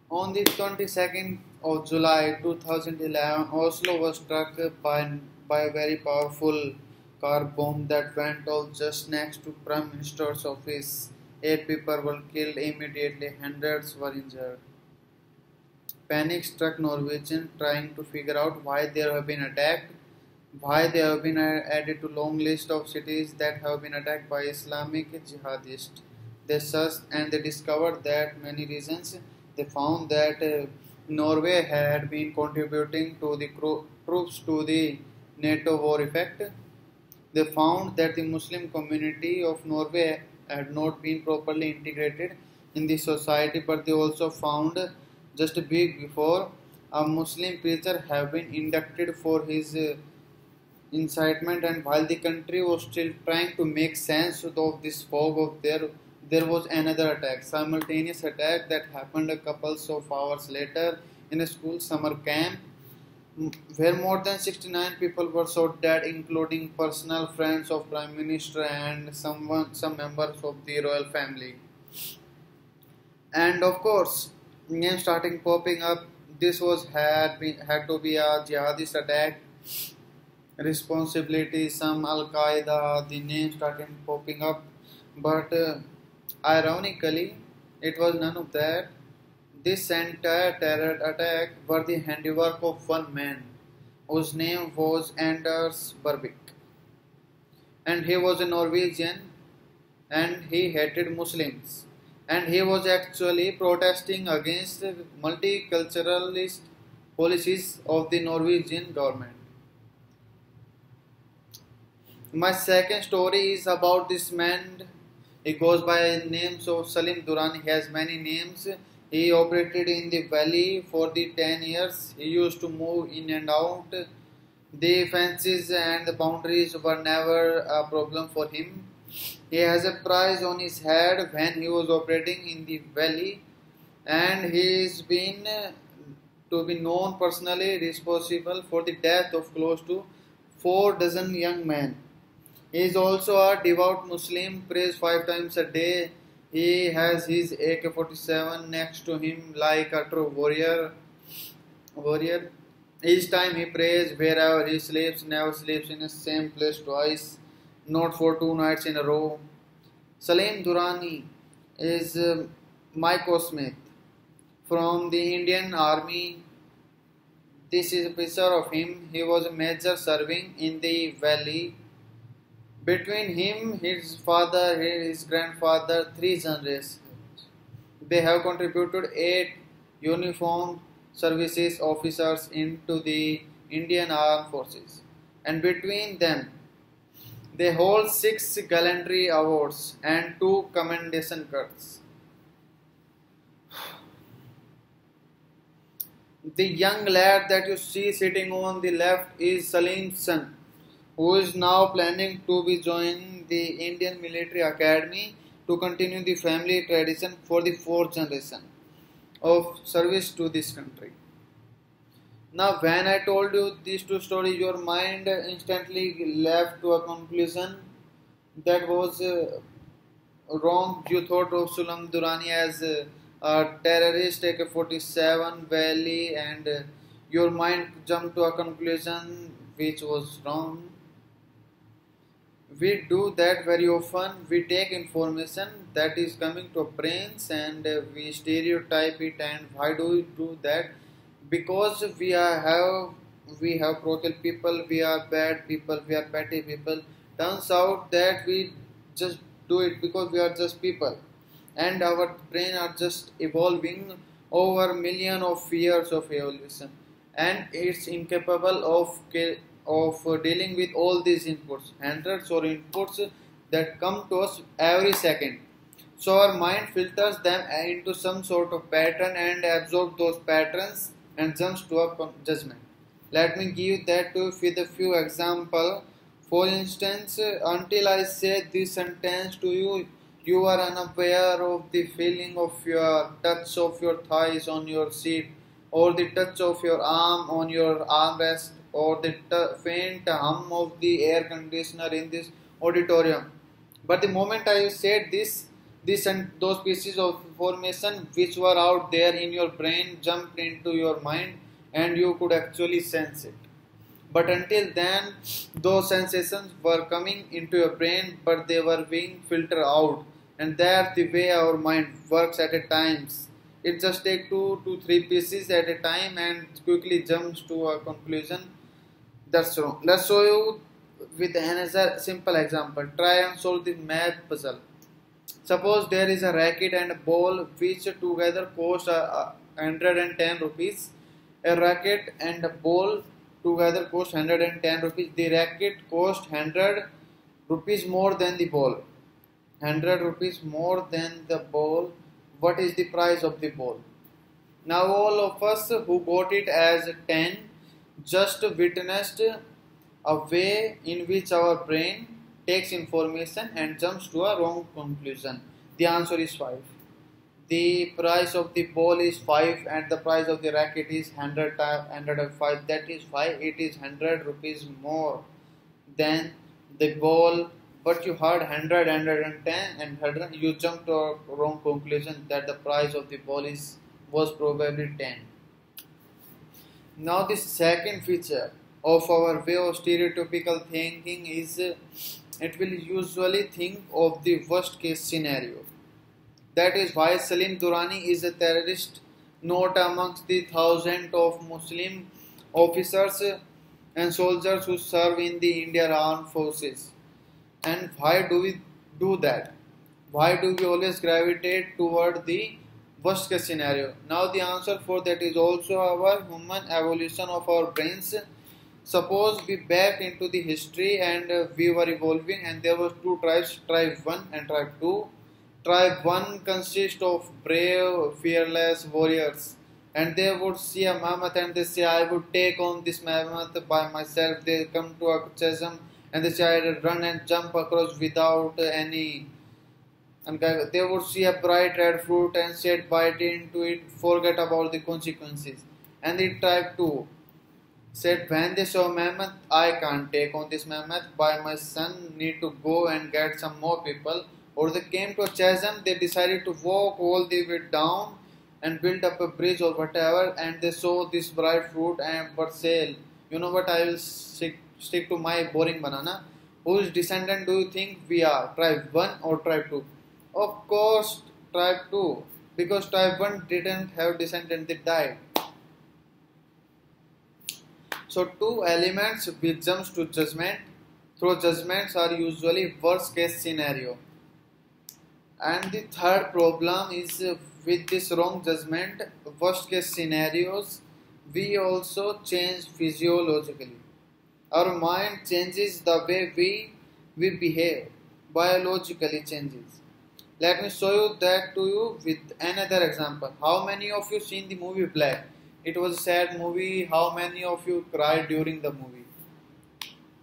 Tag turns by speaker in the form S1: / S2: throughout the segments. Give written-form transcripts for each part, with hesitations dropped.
S1: On the 22nd of July 2011, Oslo was struck by a very powerful car bomb that went off just next to Prime Minister's office. 8 people were killed immediately, hundreds were injured. Panic struck Norwegians trying to figure out why they have been attacked, why they have been added to long list of cities that have been attacked by Islamic jihadists. They searched and they discovered that many reasons. They found that Norway had been contributing to the troops to the NATO war effect. They found that the Muslim community of Norway had not been properly integrated in the society, but they also found just a week before a Muslim preacher had been inducted for his incitement, and while the country was still trying to make sense of this fog of there was another attack, simultaneous attack that happened a couple of hours later in a school summer camp where more than 69 people were shot dead, including personal friends of Prime Minister and some members of the royal family. And of course, names starting popping up. This had to be a jihadist attack. Responsibility, some Al Qaeda. The names started popping up, but ironically, it was none of that. This entire terror attack were the handiwork of one man, whose name was Anders Breivik, and he was a Norwegian, and he hated Muslims, and he was actually protesting against the multiculturalist policies of the Norwegian government. My second story is about this man. He goes by names of Salim Durrani. He has many names. He operated in the valley for the 10 years. He used to move in and out. The fences and the boundaries were never a problem for him. He has a price on his head when he was operating in the valley, and he is been to be known personally responsible for the death of close to 4 dozen young men. He is also a devout Muslim, prays 5 times a day. He has his AK-47 next to him like a true warrior. Each time he prays, wherever he sleeps, never sleeps in the same place twice, not for 2 nights in a row. Salim Durrani is Michael Smith from the Indian Army. This is a picture of him. He was a major serving in the valley. Between him, his father, his grandfather, 3 generations. They have contributed 8 uniformed services officers into the Indian Armed Forces. And between them, they hold 6 gallantry awards and 2 commendation cards. The young lad that you see sitting on the left is Salim's son, who is now planning to be joining the Indian Military Academy to continue the family tradition for the 4th generation of service to this country. Now, when I told you these two stories, your mind instantly left to a conclusion that was wrong. You thought of Salim Durrani as a terrorist, AK-47 Valley, and your mind jumped to a conclusion which was wrong. We do that very often. We take information that is coming to our brains and we stereotype it. And why do we do that? Because we have broken people, we are bad people, we are petty people. Turns out that we just do it because we are just people, and our brain are just evolving over million of years of evolution, and it's incapable of dealing with all these inputs, hundreds or inputs that come to us every second. So our mind filters them into some sort of pattern and absorbs those patterns and jumps to a judgment. Let me give that to you with a few examples. For instance, until I say this sentence to you, you are unaware of the feeling of your touch of your thighs on your seat, or the touch of your arm on your armrest, or the faint hum of the air conditioner in this auditorium. But the moment I said this, This and those pieces of information which were out there in your brain jumped into your mind and you could actually sense it. But until then, those sensations were coming into your brain, but they were being filtered out. And that's the way our mind works at a times. It just takes 2 to 3 pieces at a time and quickly jumps to a conclusion. That's wrong. Let's show you with another simple example. Try and solve the math puzzle. Suppose there is a racket and a ball which together cost 110 rupees. A racket and a ball together cost 110 rupees. The racket cost 100 rupees more than the ball. 100 rupees more than the ball. What is the price of the ball? Now all of us who got it as 10 just witnessed a way in which our brain takes information and jumps to a wrong conclusion. The answer is 5. The price of the ball is 5 and the price of the racket is 105. That is why it is 100 rupees more than the ball. But you heard 100, 110 and 100. You jumped to a wrong conclusion that the price of the ball was probably 10. Now the second feature of our way of stereotypical thinking is it will usually think of the worst case scenario. That is why Salim Durrani is a terrorist not amongst the thousands of Muslim officers and soldiers who serve in the Indian Armed Forces. And why do we do that? Why do we always gravitate toward the worst case scenario? Now the answer for that is also our human evolution of our brains. Suppose we back into the history and we were evolving and there were 2 tribes, tribe 1 and tribe 2. Tribe 1 consists of brave, fearless warriors and they would see a mammoth and they say, I would take on this mammoth by myself. They come to a chasm and they say, I run and jump across without any. And they would see a bright red fruit and said, bite into it, forget about the consequences. And the tribe 2 said, when they saw mammoth, I can't take on this mammoth. By my son need to go and get some more people. Or they came to a chasm, they decided to walk all the way down and build up a bridge or whatever. And they saw this bright fruit and but say, you know what, I will stick to my boring banana. Whose descendant do you think we are? Tribe 1 or tribe 2? Of course, tribe 2. Because tribe 1 didn't have descendant, they died. So 2 elements which jumps to judgment. Through judgments are usually worst case scenario. And the third problem is with this wrong judgment, worst case scenarios, we also change physiologically. Our mind changes the way we behave, biologically changes. Let me show you that to you with another example. How many of you seen the movie Black? It was a sad movie. How many of you cried during the movie?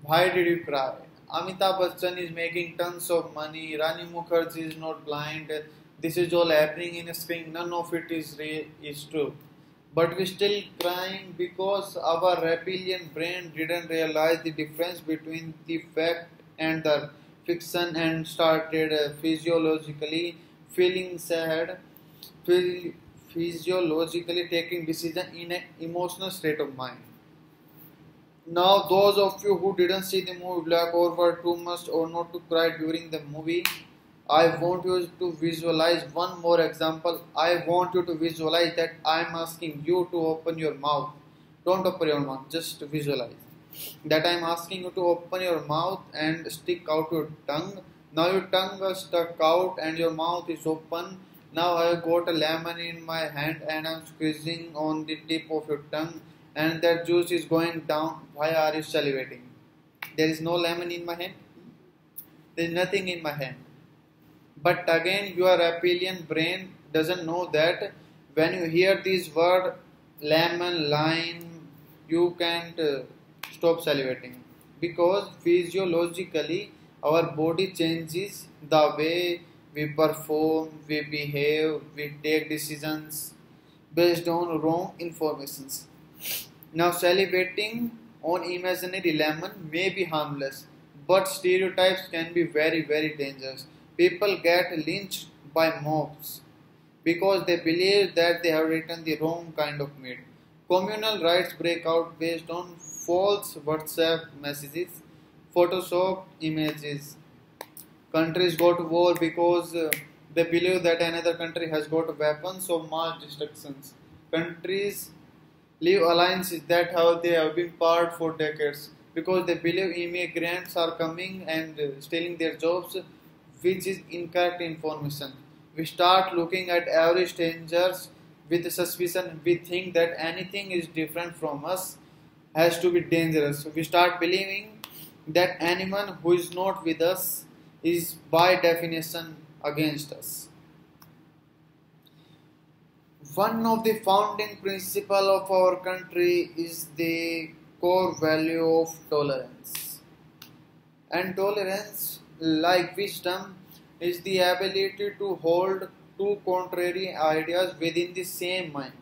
S1: Why did you cry? Amitabh Bachchan is making tons of money. Rani Mukherjee is not blind. This is all happening in a screen. None of it is true. But we still crying because our reptilian brain didn't realize the difference between the fact and the fiction and started physiologically feeling sad, physiologically taking decision in an emotional state of mind. Now those of you who didn't see the movie Black or were too much or not to cry during the movie, I want you to visualize one more example. I want you to visualize that I am asking you to open your mouth. Don't open your mouth, just visualize. That I am asking you to open your mouth and stick out your tongue. Now your tongue is stuck out and your mouth is open. Now I have got a lemon in my hand and I am squeezing on the tip of your tongue and that juice is going down. Why are you salivating? There is no lemon in my hand. There is nothing in my hand. But again, your reptilian brain doesn't know that when you hear this word lemon, lime, you can't stop salivating. Because physiologically, our body changes the way we perform, we behave, we take decisions based on wrong informations. Now, salivating on imaginary lemon may be harmless, but stereotypes can be very, very dangerous. People get lynched by mobs because they believe that they have written the wrong kind of meat. Communal riots break out based on false WhatsApp messages, Photoshop images. Countries go to war because they believe that another country has got weapons of mass destructions. Countries leave alliances that they have been part for decades because they believe immigrants are coming and stealing their jobs, which is incorrect information. We start looking at every strangers with suspicion. We think that anything is different from us has to be dangerous. So we start believing that anyone who is not with us is by definition against us. One of the founding principles of our country is the core value of tolerance. And tolerance, like wisdom, is the ability to hold two contrary ideas within the same mind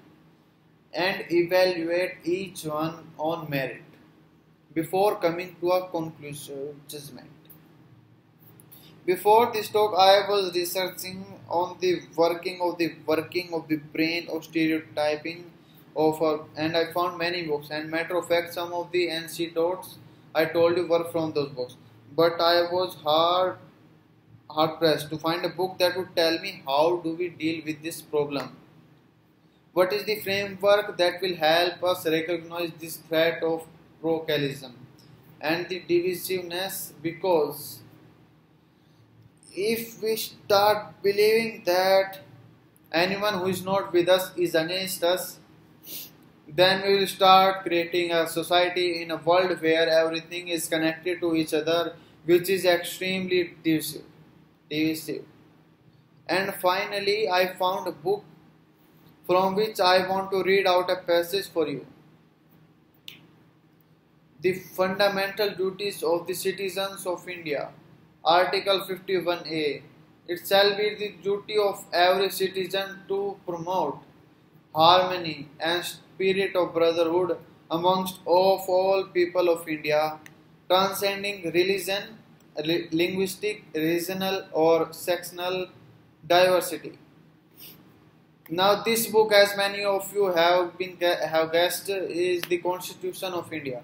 S1: and evaluate each one on merit before coming to a conclusive judgment. Before this talk, I was researching on the working of the brain of stereotyping and I found many books. And matter of fact, some of the anecdotes I told you were from those books. But I was hard pressed to find a book that would tell me how do we deal with this problem. What is the framework that will help us recognize this threat of parochialism and the divisiveness? Because if we start believing that anyone who is not with us is against us, then we will start creating a society in a world where everything is connected to each other, which is extremely divisive. And finally, I found a book from which I want to read out a passage for you. The fundamental duties of the citizens of India. Article 51A. It shall be the duty of every citizen to promote harmony and spirit of brotherhood amongst all people of India, transcending religion, linguistic, regional, or sectional diversity. Now, this book, as many of you have guessed, is the Constitution of India.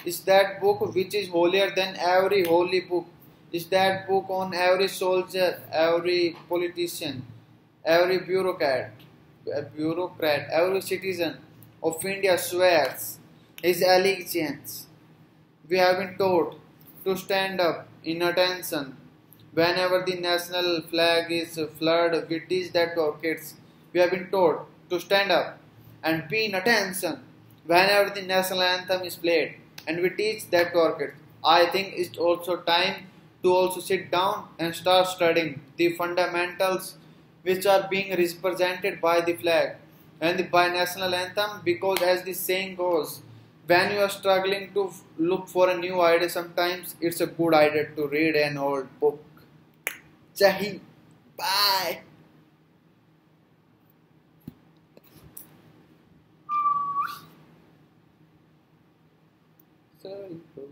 S1: It's that book which is holier than every holy book. It's that book on every soldier, every politician, every bureaucrat, every citizen of India swears his allegiance. We have been taught to stand up in attention whenever the national flag is flustered. We teach that to our kids. We have been taught to stand up and be in attention whenever the national anthem is played, and we teach that to our kids. I think it's also time to also sit down and start studying the fundamentals which are being represented by the flag and the by national anthem, because as the saying goes, when you are struggling to look for a new idea, sometimes it's a good idea to read an old book. Jahi, bye. Sorry, bro.